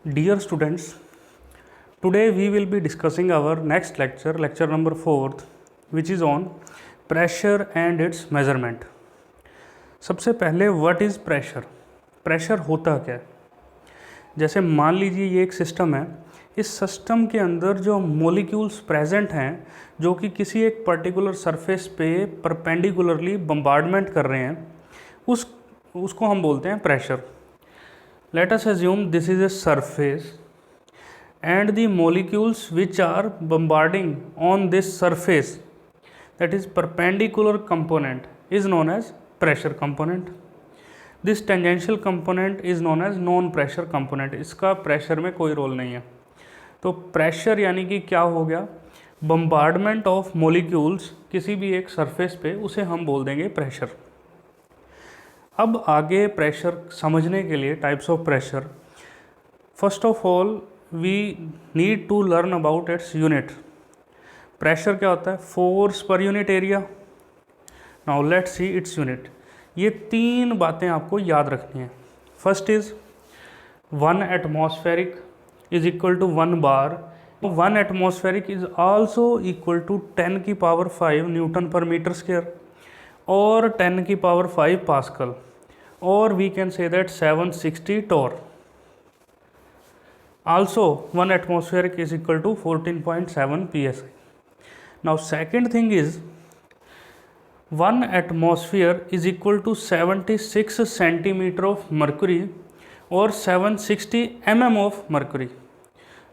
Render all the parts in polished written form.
Dear students, today we will be discussing our next lecture, lecture number 4th, which is on pressure and its measurement. सबसे पहले what is pressure? Pressure होता क्या है? जैसे मान लीजिए ये एक सिस्टम है, इस सिस्टम के अंदर जो मॉलिक्यूल्स प्रेजेंट हैं जो कि किसी एक पर्टिकुलर सरफेस पे परपेंडिकुलरली बम्बार्डमेंट कर रहे हैं, उसको हम बोलते हैं pressure. Let us assume this is a surface and the molecules which are bombarding on this surface, that is perpendicular component, is known as pressure component. This tangential component is known as non pressure component. इसका pressure में कोई role नहीं है. तो pressure यानी कि क्या हो गया? बम्बार्डमेंट ऑफ मॉलिक्यूल्स किसी भी एक सरफेस पे, उसे हम बोल देंगे प्रेशर. अब आगे प्रेशर समझने के लिए types of pressure, first of all we need to learn about its unit. Pressure क्या होता है? Force per unit area. Now let's see its unit. ये तीन बातें आपको याद रखनी है. First is 1 atmospheric is equal to 1 bar. 1 atmospheric is also equal to 10 की power 5 newton per metre square और 10 की power 5 pascal, or we can say that 760 torr. Also 1 atmospheric is equal to 14.7 psi. Now second thing is 1 atmosphere is equal to 76 centimeter of mercury or 760 mm of mercury.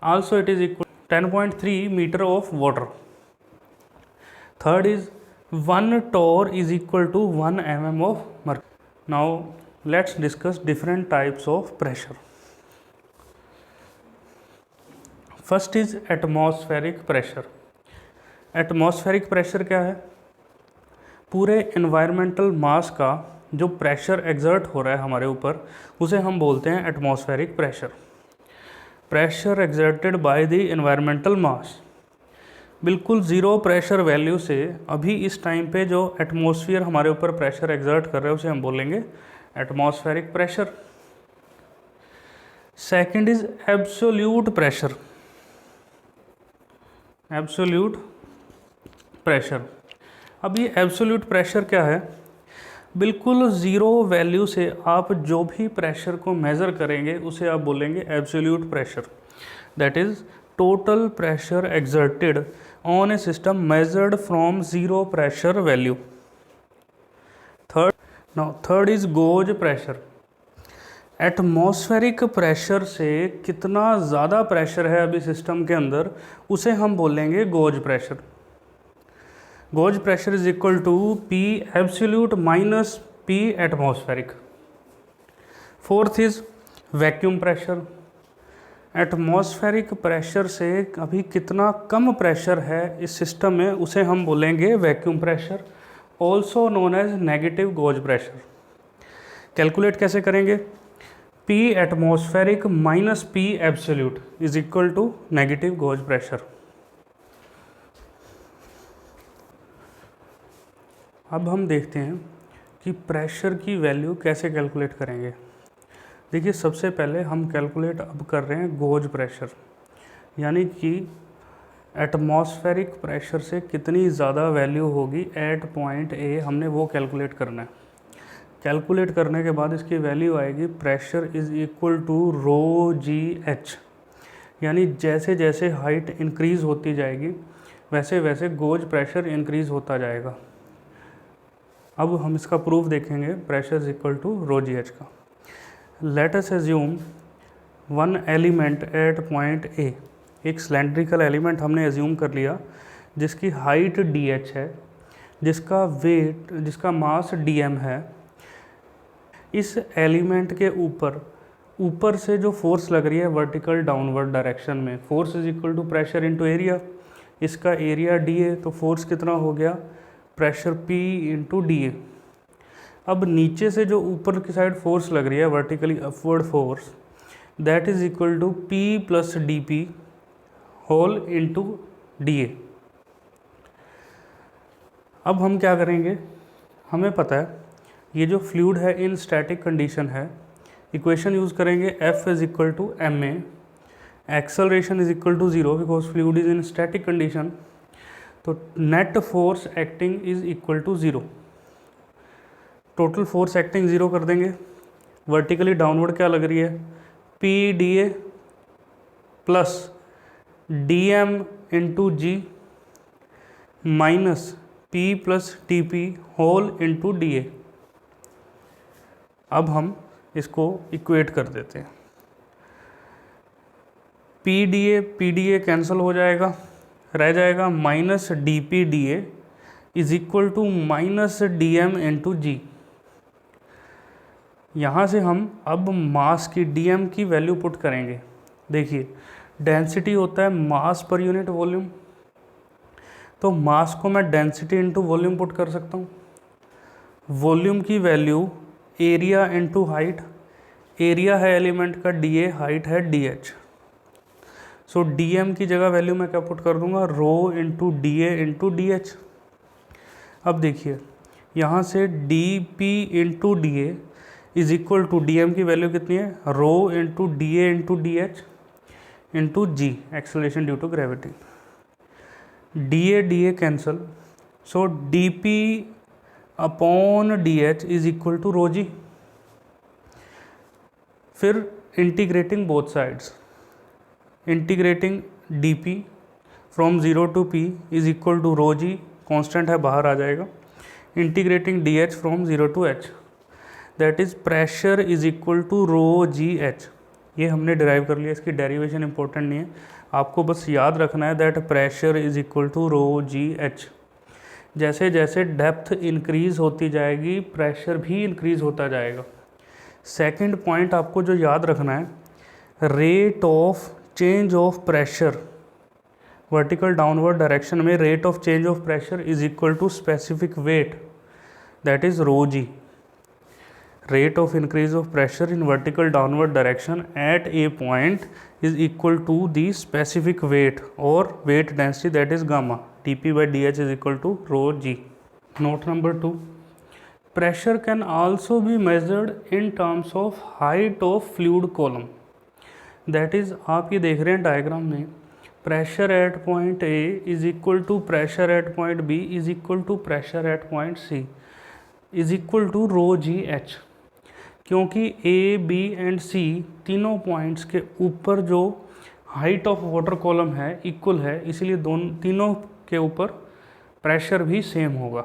Also it is equal to 10.3 meter of water. Third is 1 torr is equal to 1 mm of mercury. Now let's discuss different types of pressure. First is atmospheric pressure. Atmospheric pressure क्या है? पूरे environmental mass का जो pressure exert हो रहा है हमारे ऊपर, उसे हम बोलते हैं atmospheric pressure. Pressure exerted by the environmental mass. बिल्कुल ज़ीरो प्रेशर वैल्यू से अभी इस टाइम पे जो एटमॉस्फेयर हमारे ऊपर प्रेशर एग्जर्ट कर रहा है उसे हम बोलेंगे atmospheric pressure. Second is absolute pressure. Absolute pressure. अब ये एब्सोल्यूट प्रेशर क्या है? बिल्कुल ज़ीरो वैल्यू से आप जो भी प्रेशर को मेज़र करेंगे उसे आप बोलेंगे absolute pressure. That is total pressure exerted on a system measured from zero pressure value. Third is gauge pressure. Atmospheric pressure से कितना ज़्यादा प्रेशर है अभी सिस्टम के अंदर, उसे हम बोलेंगे gauge pressure. Gauge pressure is equal to P absolute minus P atmospheric. Fourth is vacuum pressure. Atmospheric pressure से अभी कितना कम प्रेशर है इस सिस्टम में, उसे हम बोलेंगे vacuum pressure, also known as negative gauge pressure. Calculate कैसे करेंगे? P atmospheric minus P absolute is equal to negative gauge pressure. अब हम देखते हैं कि प्रेशर की वैल्यू कैसे कैलकुलेट करेंगे. देखिए, सबसे पहले हम कैलकुलेट अब कर रहे हैं गॉज प्रेशर, यानी कि एटमॉस्फेरिक प्रेशर से कितनी ज़्यादा वैल्यू होगी एट पॉइंट ए, हमने वो कैलकुलेट करना है. कैलकुलेट करने के बाद इसकी वैल्यू आएगी pressure is equal to rho ji h. यानी जैसे जैसे हाइट इंक्रीज़ होती जाएगी वैसे वैसे गॉज प्रेशर इंक्रीज़ होता जाएगा. अब हम इसका प्रूफ देखेंगे pressure is equal to rho ji h का. Let us assume one element at point A. एक सिलेंड्रिकल एलिमेंट हमने एज्यूम कर लिया जिसकी हाइट dh है, जिसका वेट, जिसका मास dm है. इस एलिमेंट के ऊपर से जो फोर्स लग रही है वर्टिकल डाउनवर्ड डायरेक्शन में, force is equal to pressure into area. इसका एरिया dA, तो फोर्स कितना हो गया? Pressure P into dA. अब नीचे से जो ऊपर की साइड फोर्स लग रही है vertically upward force, that is equal to P plus dP whole into dA. अब हम क्या करेंगे? हमें पता है ये जो फ्लूइड है इन स्टैटिक कंडीशन है, इक्वेशन यूज़ करेंगे F is equal to ma acceleration is equal to 0 because fluid is in static condition, तो net force acting is equal to 0। Total force acting 0 कर देंगे। वर्टिकली डाउनवर्ड क्या लग रही है, P D A plus D M into G minus P plus T P whole into D A. अब हम इसको इक्वेट कर देते हैं। पी डी ए कैंसिल हो जाएगा, रह जाएगा minus D P D A is equal to minus D M into G. यहाँ से हम अब मास की डी एम की वैल्यू पुट करेंगे। देखिए डेंसिटी होता है मास पर यूनिट वॉल्यूम, तो मास को मैं डेंसिटी इंटू वॉल्यूम पुट कर सकता हूँ। वॉल्यूम की value area into height, area है एलिमेंट का डी ए, हाइट है D H. So D M की जगह वैल्यू मैं क्या पुट कर दूंगा, rho into D A into D H. अब देखिए यहाँ से D P into D A is equal to D M की वैल्यू कितनी है, rho into D A into D H into G, acceleration due to gravity. D A cancel, so D P upon D H is equal to rho G. फिर integrating both sides, integrating D P from 0 to P is equal to rho G, constant है बाहर आ जाएगा। Integrating D H from 0 to H, that is pressure is equal to rho ji H. ये हमने derive कर लिया, इसकी derivation important नहीं है, आपको बस याद रखना है that pressure is equal to rho ji h. जैसे जैसे डेप्थ इंक्रीज होती जाएगी प्रेशर भी इंक्रीज होता जाएगा। सेकंड पॉइंट आपको जो याद रखना है, rate of change of pressure vertical downward direction में rate of change of pressure is equal to specific weight, that is rho G. Rate of increase of pressure in vertical downward direction at a point is equal to the specific weight or weight density, that is gamma. dP by dH is equal to rho g. Note number 2, pressure can also be measured in terms of height of fluid column. That is आप ये देख रहे हैं diagram में, pressure at point A is equal to pressure at point B is equal to pressure at point C is equal to rho g h। क्योंकि A B and सी तीनों points के ऊपर जो हाइट ऑफ वाटर कॉलम है equal है, इसीलिए तीनों के ऊपर प्रेशर भी सेम होगा।